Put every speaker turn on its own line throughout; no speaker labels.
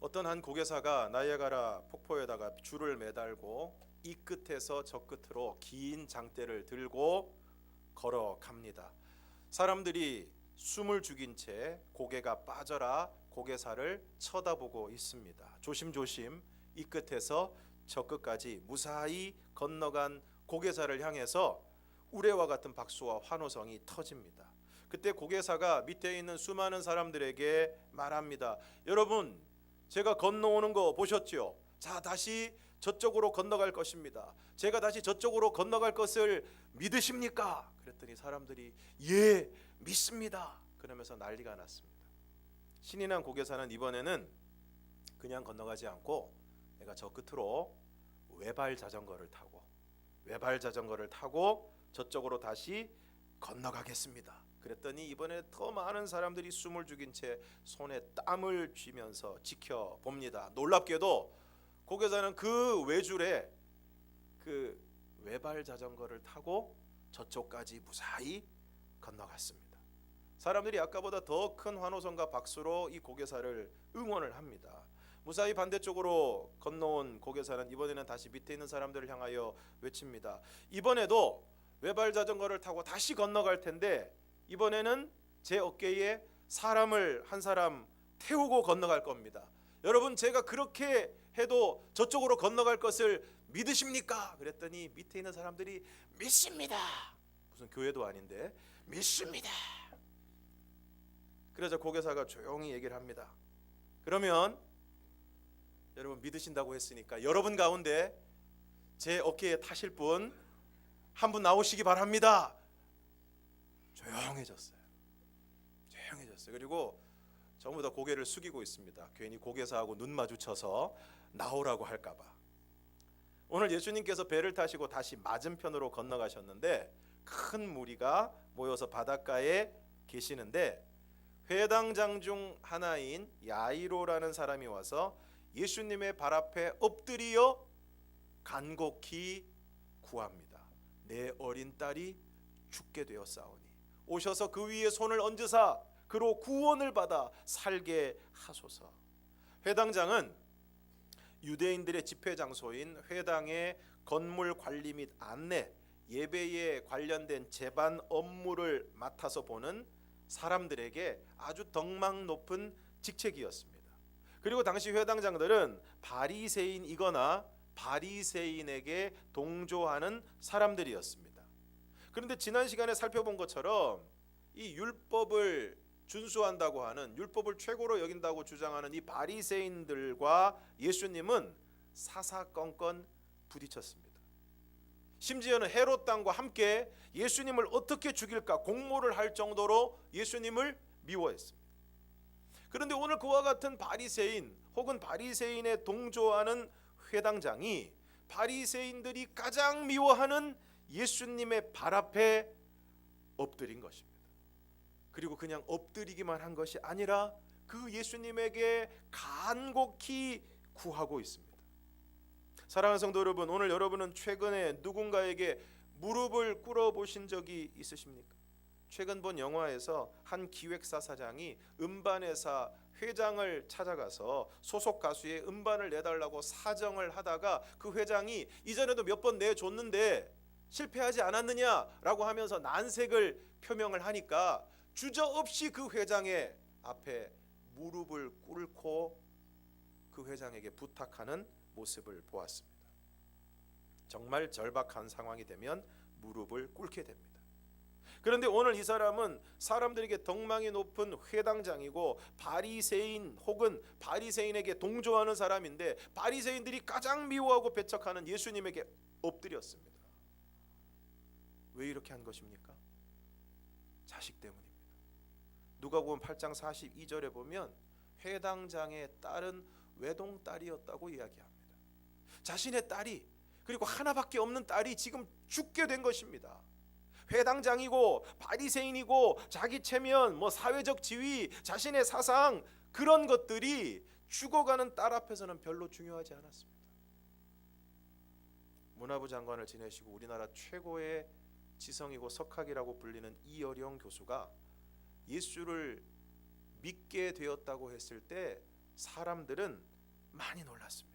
어떤 한 고개사가 나이아가라 폭포에다가 줄을 매달고 이 끝에서 저 끝으로 긴 장대를 들고 걸어갑니다. 사람들이 숨을 죽인 채 고개가 빠져라 고개사를 쳐다보고 있습니다. 조심조심 이 끝에서 저 끝까지 무사히 건너간 고개사를 향해서 우레와 같은 박수와 환호성이 터집니다. 그때 고개사가 밑에 있는 수많은 사람들에게 말합니다. 여러분, 제가 건너오는 거 보셨죠? 자, 다시 저쪽으로 건너갈 것입니다. 제가 다시 저쪽으로 건너갈 것을 믿으십니까? 그랬더니 사람들이 예, 믿습니다. 그러면서 난리가 났습니다. 신이 난 고개사는 이번에는 그냥 건너가지 않고 내가 저 끝으로 외발 자전거를 타고 저쪽으로 다시 건너가겠습니다. 그랬더니 이번에 더 많은 사람들이 숨을 죽인 채 손에 땀을 쥐면서 지켜봅니다. 놀랍게도 고개사는 그 외줄에 그 외발 자전거를 타고 저쪽까지 무사히 건너갔습니다. 사람들이 아까보다 더 큰 환호성과 박수로 이 고개사를 응원을 합니다. 무사히 반대쪽으로 건너온 고개사는 이번에는 다시 밑에 있는 사람들을 향하여 외칩니다. 이번에도 외발 자전거를 타고 다시 건너갈 텐데 이번에는 제 어깨에 사람을 한 사람 태우고 건너갈 겁니다. 여러분, 제가 그렇게 해도 저쪽으로 건너갈 것을 믿으십니까? 그랬더니 밑에 있는 사람들이 믿습니다. 무슨 교회도 아닌데 믿습니다. 그래서 고개사가 조용히 얘기를 합니다. 그러면 여러분 믿으신다고 했으니까 여러분 가운데 제 어깨에 타실 분 한 분 나오시기 바랍니다. 조용해졌어요. 그리고 전부 다 고개를 숙이고 있습니다. 괜히 고개사하고 눈 마주쳐서 나오라고 할까봐. 오늘 예수님께서 배를 타시고 다시 맞은편으로 건너가셨는데 큰 무리가 모여서 바닷가에 계시는데 회당장 중 하나인 야이로라는 사람이 와서 예수님의 발 앞에 엎드려 간곡히 구합니다. 내 어린 딸이 죽게 되었사오니 오셔서 그 위에 손을 얹으사 그로 구원을 받아 살게 하소서. 회당장은 유대인들의 집회 장소인 회당의 건물 관리 및 안내, 예배에 관련된 제반 업무를 맡아서 보는 사람들에게 아주 덕망 높은 직책이었습니다. 그리고 당시 회당장들은 바리새인이거나 바리새인에게 동조하는 사람들이었습니다. 그런데 지난 시간에 살펴본 것처럼 이 율법을 준수한다고 하는, 율법을 최고로 여긴다고 주장하는 이 바리새인들과 예수님은 사사건건 부딪혔습니다. 심지어는 헤롯 당과 함께 예수님을 어떻게 죽일까 공모를 할 정도로 예수님을 미워했습니다. 그런데 오늘 그와 같은 바리새인 혹은 바리새인에 동조하는 회당장이 바리새인들이 가장 미워하는 예수님의 발 앞에 엎드린 것입니다. 그리고 그냥 엎드리기만 한 것이 아니라 그 예수님에게 간곡히 구하고 있습니다. 사랑하는 성도 여러분, 오늘 여러분은 최근에 누군가에게 무릎을 꿇어보신 적이 있으십니까? 최근 본 영화에서 한 기획사 사장이 음반회사 회장을 찾아가서 소속 가수의 음반을 내달라고 사정을 하다가 그 회장이 이전에도 몇 번 내줬는데 실패하지 않았느냐라고 하면서 난색을 표명을 하니까 주저없이 그 회장의 앞에 무릎을 꿇고 그 회장에게 부탁하는 모습을 보았습니다. 정말 절박한 상황이 되면 무릎을 꿇게 됩니다. 그런데 오늘 이 사람은 사람들에게 덕망이 높은 회당장이고 바리새인 혹은 바리새인에게 동조하는 사람인데 바리새인들이 가장 미워하고 배척하는 예수님에게 엎드렸습니다. 왜 이렇게 한 것입니까? 자식 때문입니다. 누가복음 8장 42절에 보면 회당장의 딸은 외동딸이었다고 이야기합니다. 자신의 딸이, 그리고 하나밖에 없는 딸이 지금 죽게 된 것입니다. 회당장이고 바리새인이고 자기 체면, 사회적 지위, 자신의 사상, 그런 것들이 죽어가는 딸 앞에서는 별로 중요하지 않았습니다. 문화부 장관을 지내시고 우리나라 최고의 지성이고 석학이라고 불리는 이어령 교수가 예수를 믿게 되었다고 했을 때 사람들은 많이 놀랐습니다.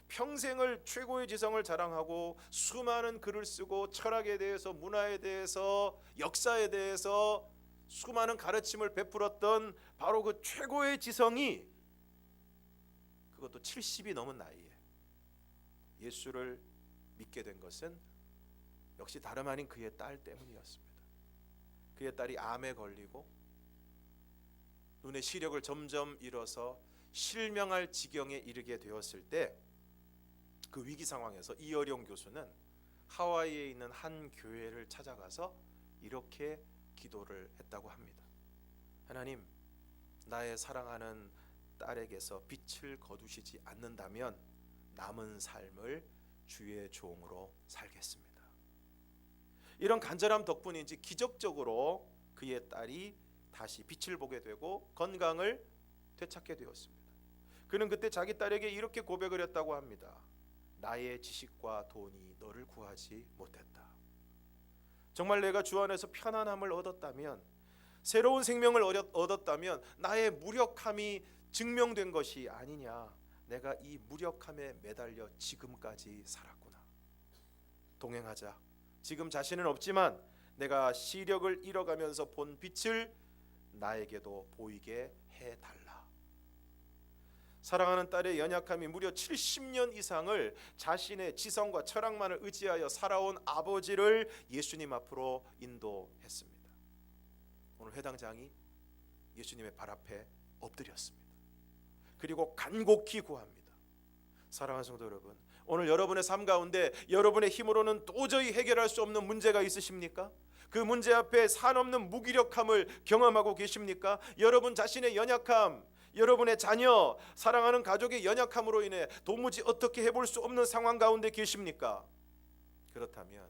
평생을 최고의 지성을 자랑하고 수많은 글을 쓰고 철학에 대해서, 문화에 대해서, 역사에 대해서 수많은 가르침을 베풀었던 바로 그 최고의 지성이, 그것도 70이 넘은 나이에 예수를 믿게 된 것은 역시 다름 아닌 그의 딸 때문이었습니다. 그의 딸이 암에 걸리고 눈의 시력을 점점 잃어서 실명할 지경에 이르게 되었을 때, 그 위기 상황에서 이어룡 교수는 하와이에 있는 한 교회를 찾아가서 이렇게 기도를 했다고 합니다. 하나님, 나의 사랑하는 딸에게서 빛을 거두시지 않는다면 남은 삶을 주의 종으로 살겠습니다. 이런 간절함 덕분인지 기적적으로 그의 딸이 다시 빛을 보게 되고 건강을 되찾게 되었습니다. 그는 그때 자기 딸에게 이렇게 고백을 했다고 합니다. 나의 지식과 돈이 너를 구하지 못했다. 정말 내가 주 안에서 편안함을 얻었다면, 새로운 생명을 얻었다면 나의 무력함이 증명된 것이 아니냐. 내가 이 무력함에 매달려 지금까지 살았구나. 동행하자. 지금 자신은 없지만 내가 시력을 잃어가면서 본 빛을 나에게도 보이게 해달라. 사랑하는 딸의 연약함이 무려 70년 이상을 자신의 지성과 철학만을 의지하여 살아온 아버지를 예수님 앞으로 인도했습니다. 오늘 회당장이 예수님의 발 앞에 엎드렸습니다. 그리고 간곡히 구합니다. 사랑하는 성도 여러분, 오늘 여러분의 삶 가운데 여러분의 힘으로는 도저히 해결할 수 없는 문제가 있으십니까? 그 문제 앞에 산없는 무기력함을 경험하고 계십니까? 여러분 자신의 연약함, 여러분의 자녀, 사랑하는 가족의 연약함으로 인해 도무지 어떻게 해볼 수 없는 상황 가운데 계십니까? 그렇다면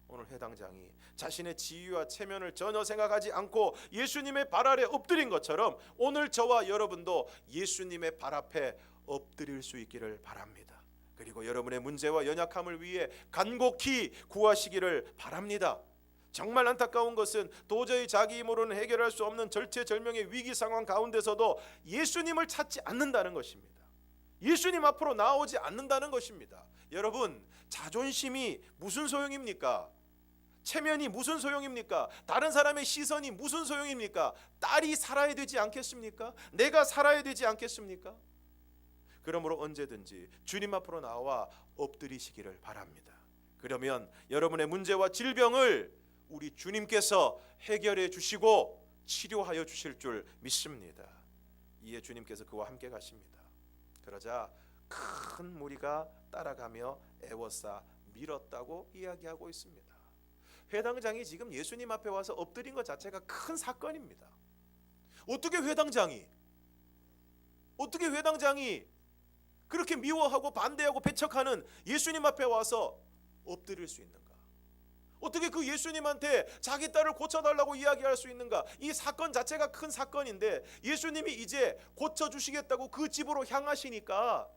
오늘 회당장이 자신의 지위와 체면을 전혀 생각하지 않고 예수님의 발 아래 엎드린 것처럼 오늘 저와 여러분도 예수님의 발 앞에 엎드릴 수 있기를 바랍니다. 그리고 여러분의 문제와 연약함을 위해 간곡히 구하시기를 바랍니다. 정말 안타까운 것은 도저히 자기 힘으로는 해결할 수 없는 절체절명의 위기 상황 가운데서도 예수님을 찾지 않는다는 것입니다. 예수님 앞으로 나오지 않는다는 것입니다. 여러분, 자존심이 무슨 소용입니까? 체면이 무슨 소용입니까? 다른 사람의 시선이 무슨 소용입니까? 딸이 살아야 되지 않겠습니까? 내가 살아야 되지 않겠습니까? 그러므로 언제든지 주님 앞으로 나와 엎드리시기를 바랍니다. 그러면 여러분의 문제와 질병을 우리 주님께서 해결해 주시고 치료하여 주실 줄 믿습니다. 이에 주님께서 그와 함께 가십니다. 그러자 큰 무리가 따라가며 애워싸 밀었다고 이야기하고 있습니다. 회당장이 지금 예수님 앞에 와서 엎드린 것 자체가 큰 사건입니다. 어떻게 회당장이 그렇게 미워하고 반대하고 배척하는 예수님 앞에 와서 엎드릴 수 있는가? 어떻게 그 예수님한테 자기 딸을 고쳐달라고 이야기할 수 있는가? 이 사건 자체가 큰 사건인데 예수님이 이제 고쳐주시겠다고 그 집으로 향하시니까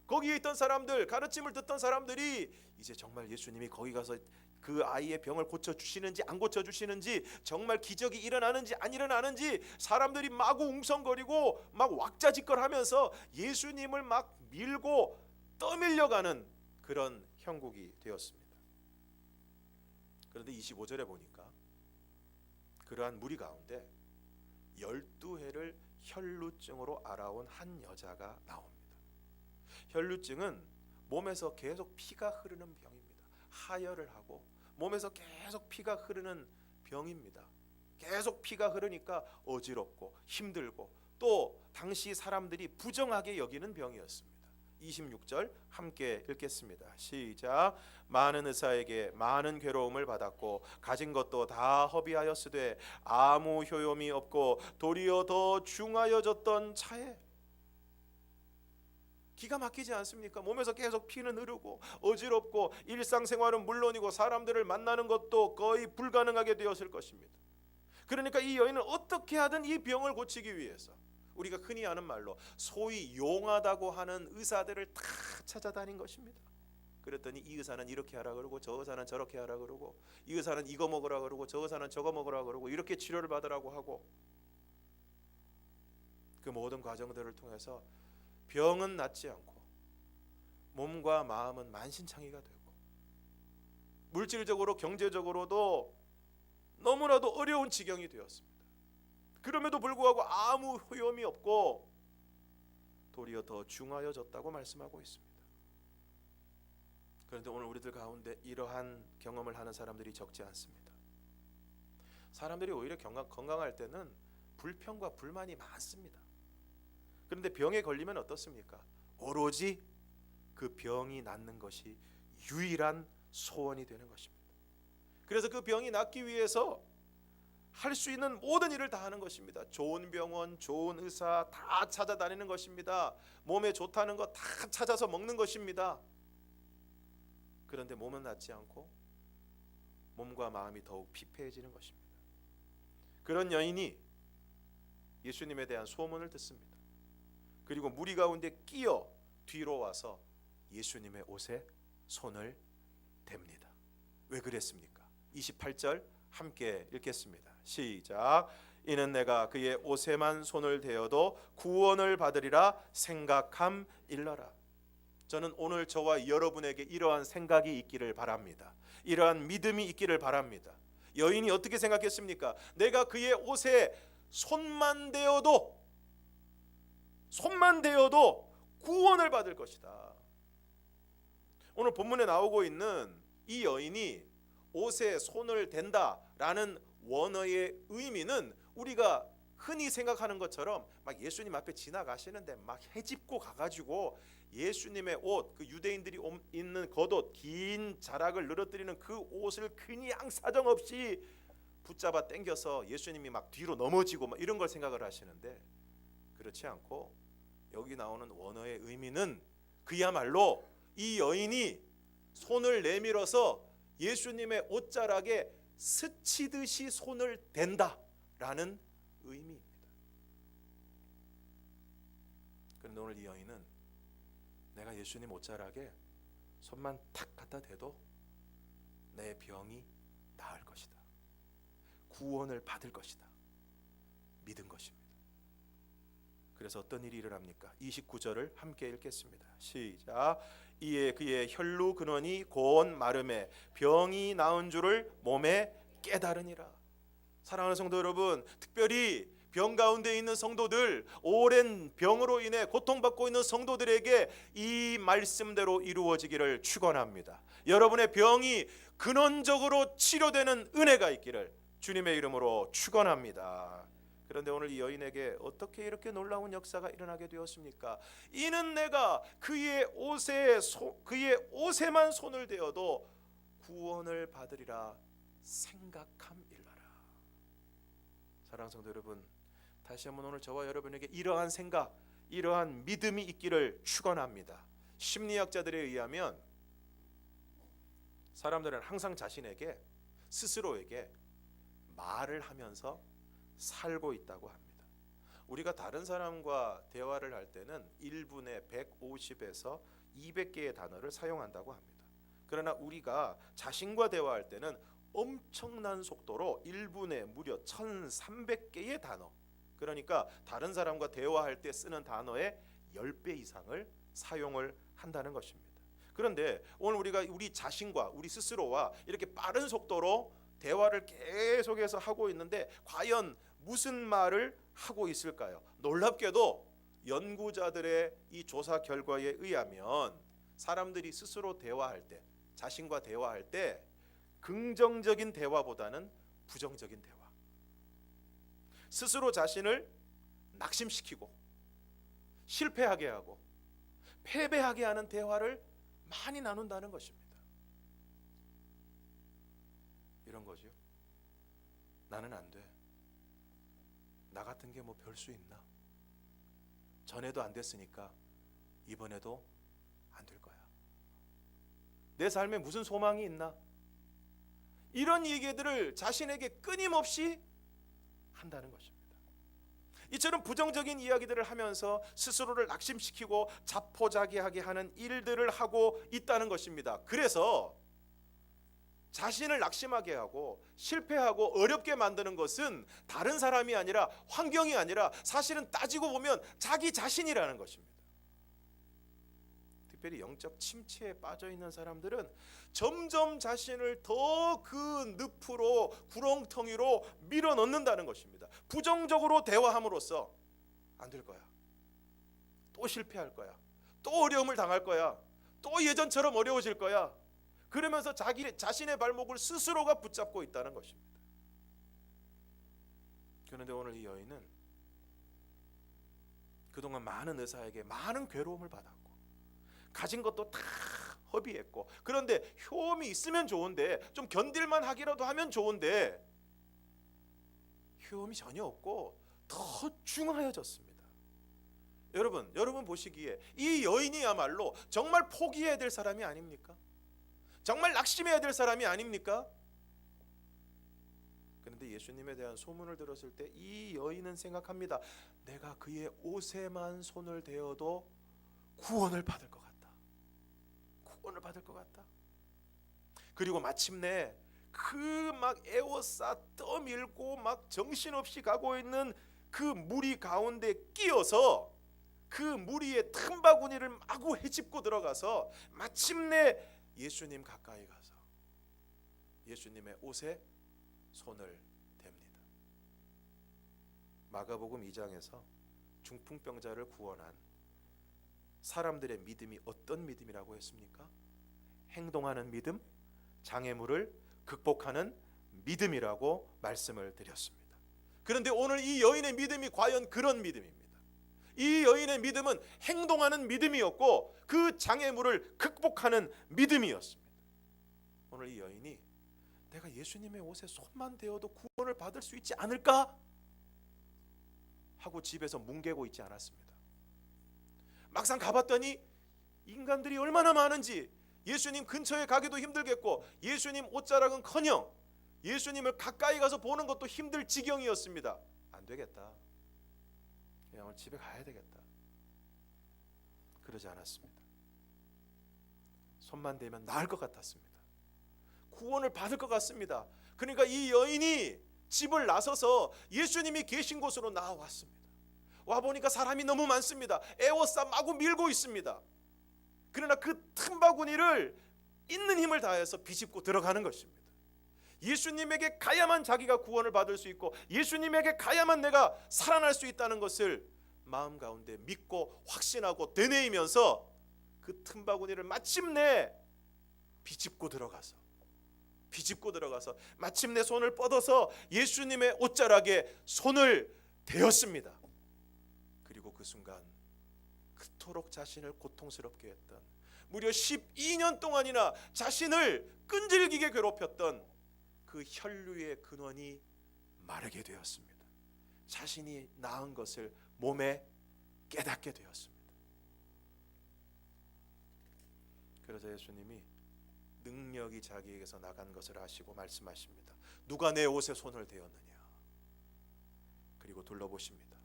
거기에 있던 사람들, 가르침을 듣던 사람들이 이제 정말 예수님이 거기 가서 그 아이의 병을 고쳐주시는지 안 고쳐주시는지, 정말 기적이 일어나는지 안 일어나는지 사람들이 마구 웅성거리고 막 왁자지껄하면서 예수님을 막 밀고 떠밀려가는 그런 형국이 되었습니다. 그런데 25절에 보니까 그러한 무리 가운데 12해를 혈루증으로 앓아온 한 여자가 나옵니다. 혈루증은 몸에서 계속 피가 흐르는 병입니다. 하혈을 하고 몸에서 계속 피가 흐르는 병입니다. 계속 피가 흐르니까 어지럽고 힘들고 또 당시 사람들이 부정하게 여기는 병이었습니다. 26절 함께 읽겠습니다. 시작. 많은 의사에게 많은 괴로움을 받았고 가진 것도 다 허비하였으되 아무 효용이 없고 도리어 더 중하여졌던 차에. 기가 막히지 않습니까? 몸에서 계속 피는 흐르고 어지럽고 일상생활은 물론이고 사람들을 만나는 것도 거의 불가능하게 되었을 것입니다. 그러니까 이 여인은 어떻게 하든 이 병을 고치기 위해서 우리가 흔히 하는 말로 소위 용하다고 하는 의사들을 다 찾아다닌 것입니다. 그랬더니 이 의사는 이렇게 하라 그러고 저 의사는 저렇게 하라 그러고 이 의사는 이거 먹으라 그러고 저 의사는 저거 먹으라 그러고 이렇게 치료를 받으라고 하고, 그 모든 과정들을 통해서 병은 낫지 않고 몸과 마음은 만신창이가 되고 물질적으로 경제적으로도 너무나도 어려운 지경이 되었습니다. 그럼에도 불구하고 아무 효험이 없고 도리어 더 중하여졌다고 말씀하고 있습니다. 그런데 오늘 우리들 가운데 이러한 경험을 하는 사람들이 적지 않습니다. 사람들이 오히려 건강할 때는 불평과 불만이 많습니다. 그런데 병에 걸리면 어떻습니까? 오로지 그 병이 낫는 것이 유일한 소원이 되는 것입니다. 그래서 그 병이 낫기 위해서 할 수 있는 모든 일을 다 하는 것입니다. 좋은 병원, 좋은 의사 다 찾아다니는 것입니다. 몸에 좋다는 거 다 찾아서 먹는 것입니다. 그런데 몸은 낫지 않고 몸과 마음이 더욱 피폐해지는 것입니다. 그런 여인이 예수님에 대한 소문을 듣습니다. 그리고 무리 가운데 끼어 뒤로 와서 예수님의 옷에 손을 댑니다. 왜 그랬습니까? 28절 함께 읽겠습니다. 시작. 이는 내가 그의 옷에만 손을 대어도 구원을 받으리라 생각함일러라. 저는 오늘 저와 여러분에게 이러한 생각이 있기를 바랍니다. 이러한 믿음이 있기를 바랍니다. 여인이 어떻게 생각했습니까? 내가 그의 옷에 손만 대어도 구원을 받을 것이다. 오늘 본문에 나오고 있는 이 여인이 옷에 손을 댄다라는 원어의 의미는 우리가 흔히 생각하는 것처럼 막 예수님 앞에 지나가시는데 막 헤집고 가가지고 예수님의 옷, 그 유대인들이 입는 겉옷, 긴 자락을 늘어뜨리는 그 옷을 그냥 사정없이 붙잡아 당겨서 예수님이 막 뒤로 넘어지고 막 이런 걸 생각을 하시는데, 그렇지 않고 여기 나오는 원어의 의미는 그야말로 이 여인이 손을 내밀어서 예수님의 옷자락에 스치듯이 손을 댄다라는 의미입니다. 그런데 오늘 이 여인은 내가 예수님 옷자락에 손만 탁 갖다 대도 내 병이 나을 것이다, 구원을 받을 것이다 믿은 것입니다. 그래서 어떤 일이 일어납니까? 29절을 함께 읽겠습니다. 시작. 이에 그의 혈루 근원이 곧 마름에 병이 나은 줄을 몸에 깨달으니라. 사랑하는 성도 여러분, 특별히 병 가운데 있는 성도들, 오랜 병으로 인해 고통받고 있는 성도들에게 이 말씀대로 이루어지기를 축원합니다. 여러분의 병이 근원적으로 치료되는 은혜가 있기를 주님의 이름으로 축원합니다. 그런데 오늘 이 여인에게 어떻게 이렇게 놀라운 역사가 일어나게 되었습니까? 이는 내가 그의 옷에만 손을 대어도 구원을 받으리라 생각함일라라. 사랑하는 성도 여러분, 다시 한번 오늘 저와 여러분에게 이러한 생각, 이러한 믿음이 있기를 축원합니다. 심리학자들에 의하면 사람들은 항상 자신에게 스스로에게 말을 하면서 살고 있다고 합니다. 우리가 다른 사람과 대화를 할 때는 1분에 150에서 200개의 단어를 사용한다고 합니다. 그러나 우리가 자신과 대화할 때는 엄청난 속도로 1분에 무려 1300개의 단어, 그러니까 다른 사람과 대화할 때 쓰는 단어의 10배 이상을 사용을 한다는 것입니다. 그런데 오늘 우리가 우리 자신과 우리 스스로와 이렇게 빠른 속도로 대화를 계속해서 하고 있는데 과연 무슨 말을 하고 있을까요? 놀랍게도 연구자들의 이 조사 결과에 의하면 사람들이 스스로 대화할 때, 자신과 대화할 때 긍정적인 대화보다는 부정적인 대화, 스스로 자신을 낙심시키고 실패하게 하고 패배하게 하는 대화를 많이 나눈다는 것입니다. 이런 거죠. 나는 안 돼. 나 같은 게 뭐 별 수 있나? 전에도 안 됐으니까 이번에도 안 될 거야. 내 삶에 무슨 소망이 있나? 이런 얘기들을 자신에게 끊임없이 한다는 것입니다. 이처럼 부정적인 이야기들을 하면서 스스로를 낙심시키고 자포자기하게 하는 일들을 하고 있다는 것입니다. 그래서 자신을 낙심하게 하고 실패하고 어렵게 만드는 것은 다른 사람이 아니라 환경이 아니라 사실은 따지고 보면 자기 자신이라는 것입니다. 특별히 영적 침체에 빠져 있는 사람들은 점점 자신을 더 그 늪으로 구렁텅이로 밀어넣는다는 것입니다. 부정적으로 대화함으로써 안 될 거야, 또 실패할 거야, 또 어려움을 당할 거야, 또 예전처럼 어려워질 거야, 그러면서 자기 자신의 발목을 스스로가 붙잡고 있다는 것입니다. 그런데 오늘 이 여인은 그동안 많은 의사에게 많은 괴로움을 받았고 가진 것도 다 허비했고, 그런데 효험이 있으면 좋은데, 좀 견딜만 하기라도 하면 좋은데 효험이 전혀 없고 더 중하여졌습니다. 여러분 보시기에 이 여인이야말로 정말 포기해야 될 사람이 아닙니까? 정말 낙심해야 될 사람이 아닙니까? 그런데 예수님에 대한 소문을 들었을 때 이 여인은 생각합니다. 내가 그의 옷에만 손을 대어도 구원을 받을 것 같다. 구원을 받을 것 같다. 그리고 마침내 그 막 에워싸 떠밀고 막 정신없이 가고 있는 그 무리 가운데 끼어서 그 무리의 틈바구니를 마구 헤집고 들어가서 마침내 예수님 가까이 가서 예수님의 옷에 손을 댑니다. 마가복음 2장에서 중풍병자를 구원한 사람들의 믿음이 어떤 믿음이라고 했습니까? 행동하는 믿음, 장애물을 극복하는 믿음이라고 말씀을 드렸습니다. 그런데 오늘 이 여인의 믿음이 과연 그런 믿음입니다. 이 여인의 믿음은 행동하는 믿음이었고 그 장애물을 극복하는 믿음이었습니다. 오늘 이 여인이 내가 예수님의 옷에 손만 대어도 구원을 받을 수 있지 않을까 하고 집에서 뭉개고 있지 않았습니다. 막상 가봤더니 인간들이 얼마나 많은지 예수님 근처에 가기도 힘들겠고 예수님 옷자락은커녕 예수님을 가까이 가서 보는 것도 힘들 지경이었습니다. 안 되겠다, 그냥 오늘 집에 가야 되겠다. 그러지 않았습니다. 손만 대면 나을 것 같았습니다. 구원을 받을 것 같습니다. 그러니까 이 여인이 집을 나서서 예수님이 계신 곳으로 나와왔습니다. 와보니까 사람이 너무 많습니다. 에워싸 마구 밀고 있습니다. 그러나 그 틈바구니를 있는 힘을 다해서 비집고 들어가는 것입니다. 예수님에게 가야만 자기가 구원을 받을 수 있고 예수님에게 가야만 내가 살아날 수 있다는 것을 마음 가운데 믿고 확신하고 되뇌이면서 그 틈바구니를 마침내 비집고 들어가서 마침내 손을 뻗어서 예수님의 옷자락에 손을 대었습니다. 그리고 그 순간 그토록 자신을 고통스럽게 했던, 무려 12년 동안이나 자신을 끈질기게 괴롭혔던 그 혈류의 근원이 마르게 되었습니다. 자신이 나은 것을 몸에 깨닫게 되었습니다. 그러자 예수님이 능력이 자기에게서 나간 것을 아시고 말씀하십니다. 누가 내 옷에 손을 대었느냐? 그리고 둘러보십니다.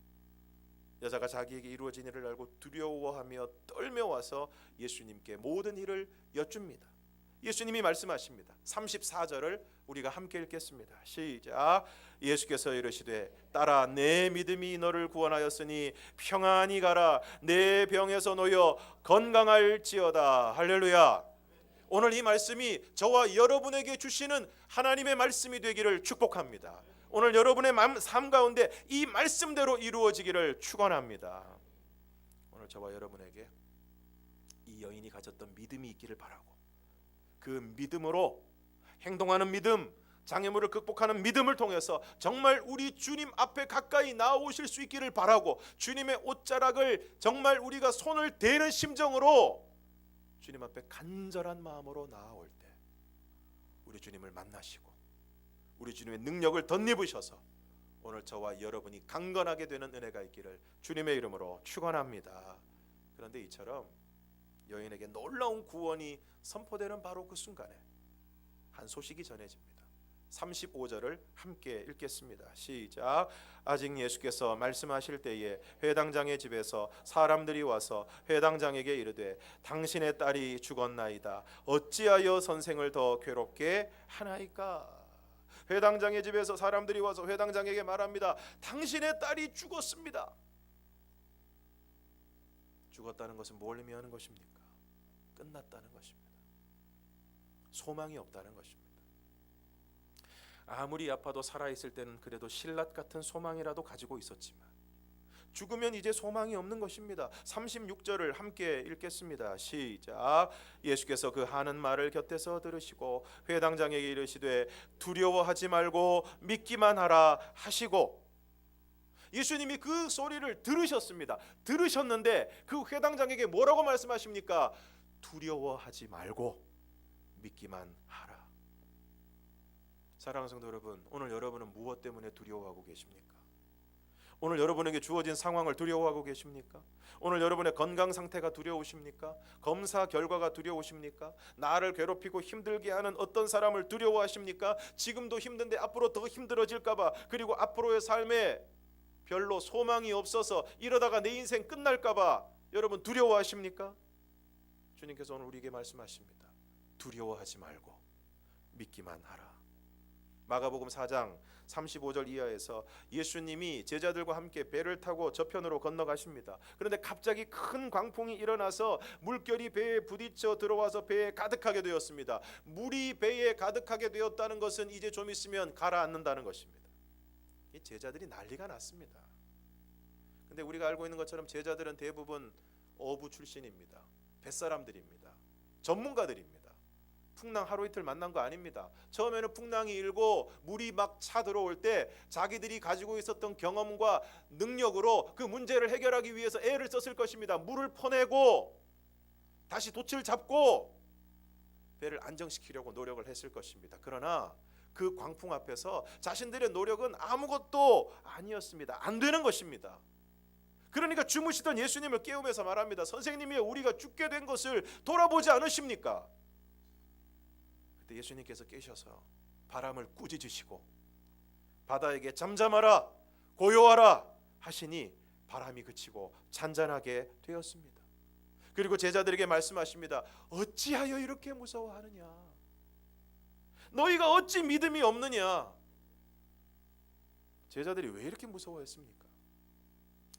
여자가 자기에게 이루어진 일을 알고 두려워하며 떨며 와서 예수님께 모든 일을 여쭙니다. 예수님이 말씀하십니다. 34절을 우리가 함께 읽겠습니다. 시작. 예수께서 이르시되 딸아 내 믿음이 너를 구원하였으니 평안히 가라. 내 병에서 놓여 건강할지어다. 할렐루야. 오늘 이 말씀이 저와 여러분에게 주시는 하나님의 말씀이 되기를 축복합니다. 오늘 여러분의 삶 가운데 이 말씀대로 이루어지기를 축원합니다. 오늘 저와 여러분에게 이 여인이 가졌던 믿음이 있기를 바라고, 그 믿음으로 행동하는 믿음, 장애물을 극복하는 믿음을 통해서 정말 우리 주님 앞에 가까이 나오실 수 있기를 바라고, 주님의 옷자락을 정말 우리가 손을 대는 심정으로 주님 앞에 간절한 마음으로 나아올 때 우리 주님을 만나시고 우리 주님의 능력을 덧입으셔서 오늘 저와 여러분이 강건하게 되는 은혜가 있기를 주님의 이름으로 축원합니다. 그런데 이처럼 여인에게 놀라운 구원이 선포되는 바로 그 순간에 한 소식이 전해집니다. 35절을 함께 읽겠습니다. 시작. 아직 예수께서 말씀하실 때에 회당장의 집에서 사람들이 와서 회당장에게 이르되 당신의 딸이 죽었나이다. 어찌하여 선생을 더 괴롭게 하나이까? 회당장의 집에서 사람들이 와서 회당장에게 말합니다. 당신의 딸이 죽었습니다. 죽었다는 것은 뭘 의미하는 것입니까? 끝났다는 것입니다. 소망이 없다는 것입니다. 아무리 아파도 살아있을 때는 그래도 신라 같은 소망이라도 가지고 있었지만 죽으면 이제 소망이 없는 것입니다. 36절을 함께 읽겠습니다. 시작. 예수께서 그 하는 말을 곁에서 들으시고 회당장에게 이르시되 두려워하지 말고 믿기만 하라 하시고, 예수님이 그 소리를 들으셨습니다. 들으셨는데 그 회당장에게 뭐라고 말씀하십니까? 두려워하지 말고 믿기만 하라. 사랑하는 성도 여러분, 오늘 여러분은 무엇 때문에 두려워하고 계십니까? 오늘 여러분에게 주어진 상황을 두려워하고 계십니까? 오늘 여러분의 건강 상태가 두려우십니까? 검사 결과가 두려우십니까? 나를 괴롭히고 힘들게 하는 어떤 사람을 두려워하십니까? 지금도 힘든데 앞으로 더 힘들어질까 봐, 그리고 앞으로의 삶에 별로 소망이 없어서 이러다가 내 인생 끝날까 봐 여러분 두려워하십니까? 주님께서 오늘 우리에게 말씀하십니다. 두려워하지 말고 믿기만 하라. 마가복음 4장 35절 이하에서 예수님이 제자들과 함께 배를 타고 저편으로 건너가십니다. 그런데 갑자기 큰 광풍이 일어나서 물결이 배에 부딪혀 들어와서 배에 가득하게 되었습니다. 물이 배에 가득하게 되었다는 것은 이제 좀 있으면 가라앉는다는 것입니다. 이 제자들이 난리가 났습니다. 근데 우리가 알고 있는 것처럼 제자들은 대부분 어부 출신입니다. 뱃사람들입니다. 전문가들입니다. 풍랑 하루 이틀 만난 거 아닙니다. 처음에는 풍랑이 일고 물이 막 차 들어올 때 자기들이 가지고 있었던 경험과 능력으로 그 문제를 해결하기 위해서 애를 썼을 것입니다. 물을 퍼내고 다시 돛을 잡고 배를 안정시키려고 노력을 했을 것입니다. 그러나 그 광풍 앞에서 자신들의 노력은 아무것도 아니었습니다. 안 되는 것입니다. 그러니까 주무시던 예수님을 깨우면서 말합니다. 선생님이 우리가 죽게 된 것을 돌아보지 않으십니까? 그때 예수님께서 깨셔서 바람을 꾸짖으시고 바다에게 잠잠하라 고요하라 하시니 바람이 그치고 잔잔하게 되었습니다. 그리고 제자들에게 말씀하십니다. 어찌하여 이렇게 무서워하느냐? 너희가 어찌 믿음이 없느냐? 제자들이 왜 이렇게 무서워했습니까?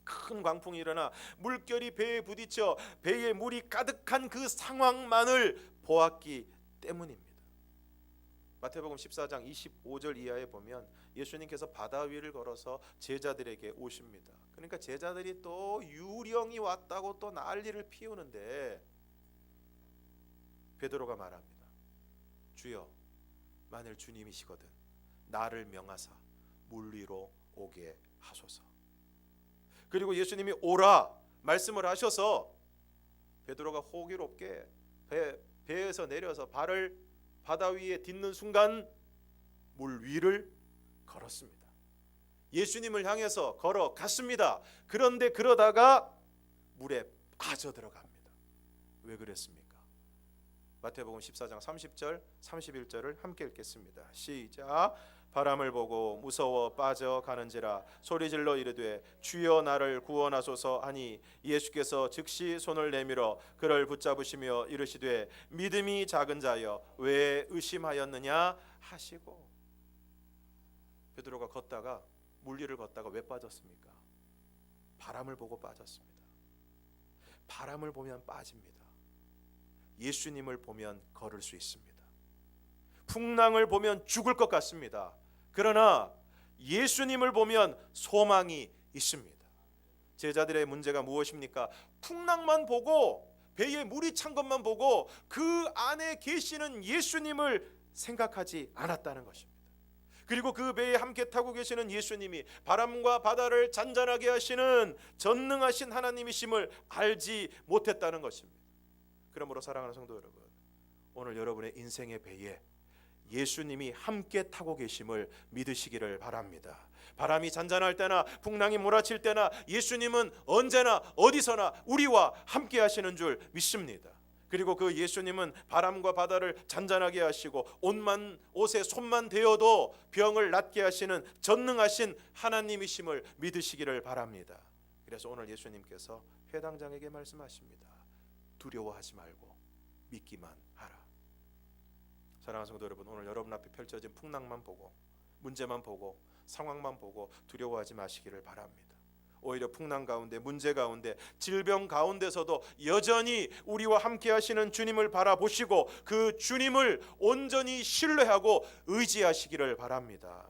큰 광풍이 일어나 물결이 배에 부딪혀 배에 물이 가득한 그 상황만을 보았기 때문입니다. 마태복음 14장 25절 이하에 보면 예수님께서 바다 위를 걸어서 제자들에게 오십니다. 그러니까 제자들이 또 유령이 왔다고 또 난리를 피우는데 베드로가 말합니다. 주여, 만일 주님이시거든 나를 명하사 물 위로 오게 하소서. 그리고 예수님이 오라 말씀을 하셔서 베드로가 호기롭게 배에서 내려서 발을 바다 위에 딛는 순간 물 위를 걸었습니다. 예수님을 향해서 걸어갔습니다. 그런데 그러다가 물에 빠져들어갑니다. 왜 그랬습니까? 마태복음 14장 30절 31절을 함께 읽겠습니다. 시작. 바람을 보고 무서워 빠져가는지라 소리질러 이르되 주여 나를 구원하소서 하니 예수께서 즉시 손을 내밀어 그를 붙잡으시며 이르시되 믿음이 작은 자여 왜 의심하였느냐 하시고. 베드로가 걷다가 물 위를 걷다가 왜 빠졌습니까? 바람을 보고 빠졌습니다. 바람을 보면 빠집니다. 예수님을 보면 걸을 수 있습니다. 풍랑을 보면 죽을 것 같습니다. 그러나 예수님을 보면 소망이 있습니다. 제자들의 문제가 무엇입니까? 풍랑만 보고 배에 물이 찬 것만 보고 그 안에 계시는 예수님을 생각하지 않았다는 것입니다. 그리고 그 배에 함께 타고 계시는 예수님이 바람과 바다를 잔잔하게 하시는 전능하신 하나님이심을 알지 못했다는 것입니다. 그러므로 사랑하는 성도 여러분, 오늘 여러분의 인생의 배에 예수님이 함께 타고 계심을 믿으시기를 바랍니다. 바람이 잔잔할 때나 풍랑이 몰아칠 때나 예수님은 언제나 어디서나 우리와 함께 하시는 줄 믿습니다. 그리고 그 예수님은 바람과 바다를 잔잔하게 하시고 옷에 손만 대어도 병을 낫게 하시는 전능하신 하나님이심을 믿으시기를 바랍니다. 그래서 오늘 예수님께서 회당장에게 말씀하십니다. 두려워하지 말고 믿기만 하라. 사랑하는 성도 여러분, 오늘 여러분 앞에 펼쳐진 풍랑만 보고 문제만 보고 상황만 보고 두려워하지 마시기를 바랍니다. 오히려 풍랑 가운데, 문제 가운데, 질병 가운데서도 여전히 우리와 함께 하시는 주님을 바라보시고 그 주님을 온전히 신뢰하고 의지하시기를 바랍니다.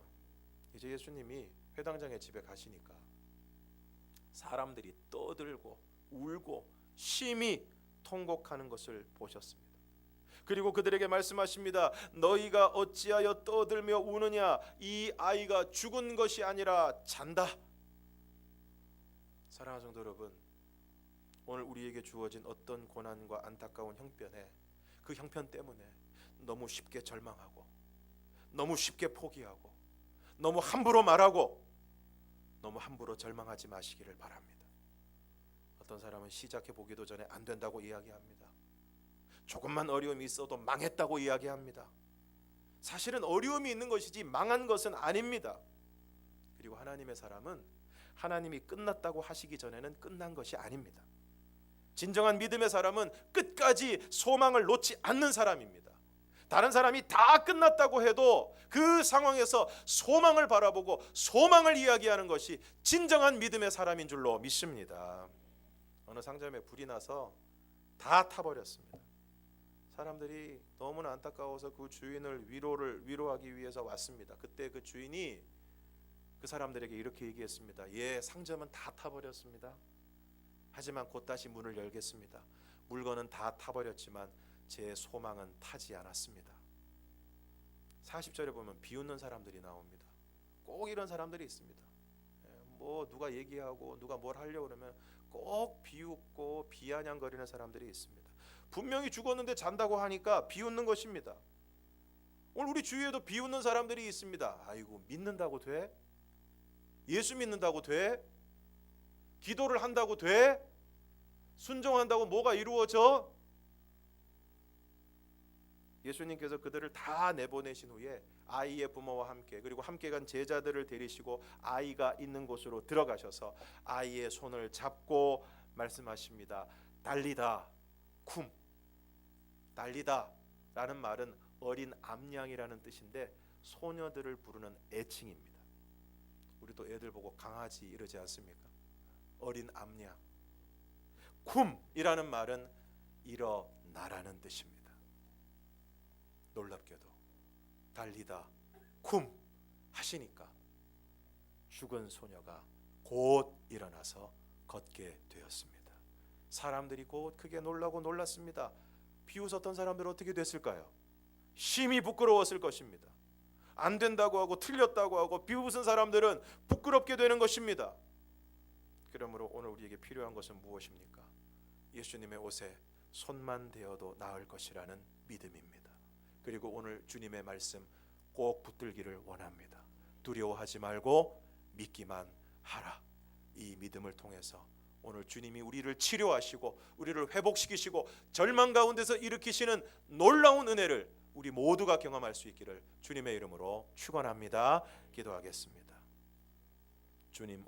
이제 예수님이 회당장의 집에 가시니까 사람들이 떠들고 울고 심히 통곡하는 것을 보셨습니다. 그리고 그들에게 말씀하십니다. 너희가 어찌하여 떠들며 우느냐? 이 아이가 죽은 것이 아니라 잔다. 사랑하는 성도 여러분, 오늘 우리에게 주어진 어떤 고난과 안타까운 형편에 그 형편 때문에 너무 쉽게 절망하고 너무 쉽게 포기하고 너무 함부로 말하고 너무 함부로 절망하지 마시기를 바랍니다. 어떤 사람은 시작해 보기도 전에 안 된다고 이야기합니다. 조금만 어려움이 있어도 망했다고 이야기합니다. 사실은 어려움이 있는 것이지 망한 것은 아닙니다. 그리고 하나님의 사람은 하나님이 끝났다고 하시기 전에는 끝난 것이 아닙니다. 진정한 믿음의 사람은 끝까지 소망을 놓지 않는 사람입니다. 다른 사람이 다 끝났다고 해도 그 상황에서 소망을 바라보고 소망을 이야기하는 것이 진정한 믿음의 사람인 줄로 믿습니다. 어느 상점에 불이 나서 다 타버렸습니다. 사람들이 너무나 안타까워서 그 주인을 위로하기 위해서 왔습니다. 그때 그 주인이 그 사람들에게 이렇게 얘기했습니다. 예, 상점은 다 타버렸습니다. 하지만 곧 다시 문을 열겠습니다. 물건은 다 타버렸지만 제 소망은 타지 않았습니다. 40절에 보면 비웃는 사람들이 나옵니다. 꼭 이런 사람들이 있습니다. 뭐 누가 얘기하고 누가 뭘 하려고 그러면 꼭 비웃고 비아냥거리는 사람들이 있습니다. 분명히 죽었는데 잔다고 하니까 비웃는 것입니다. 오늘 우리 주위에도 비웃는 사람들이 있습니다. 아이고, 믿는다고 돼? 예수 믿는다고 돼? 기도를 한다고 돼? 순종한다고 뭐가 이루어져? 예수님께서 그들을 다 내보내신 후에 아이의 부모와 함께 그리고 함께 간 제자들을 데리시고 아이가 있는 곳으로 들어가셔서 아이의 손을 잡고 말씀하십니다. 달리다 쿰. 달리다 라는 말은 어린 암양이라는 뜻인데 소녀들을 부르는 애칭입니다. 우리도 애들 보고 강아지 이러지 않습니까? 어린 암양. 쿰이라는 말은 일어나라는 뜻입니다. 놀랍게도 달리다 쿰 하시니까 죽은 소녀가 곧 일어나서 걷게 되었습니다. 사람들이 곧 크게 놀랐습니다. 비웃었던 사람들은 어떻게 됐을까요? 심히 부끄러웠을 것입니다. 안 된다고 하고 틀렸다고 하고 비웃은 사람들은 부끄럽게 되는 것입니다. 그러므로 오늘 우리에게 필요한 것은 무엇입니까? 예수님의 옷에 손만 대어도 나을 것이라는 믿음입니다. 그리고 오늘 주님의 말씀 꼭 붙들기를 원합니다. 두려워하지 말고 믿기만 하라. 이 믿음을 통해서 오늘 주님이 우리를 치료하시고 우리를 회복시키시고 절망 가운데서 일으키시는 놀라운 은혜를 우리 모두가 경험할 수 있기를 주님의 이름으로 축원합니다. 기도하겠습니다. 주님,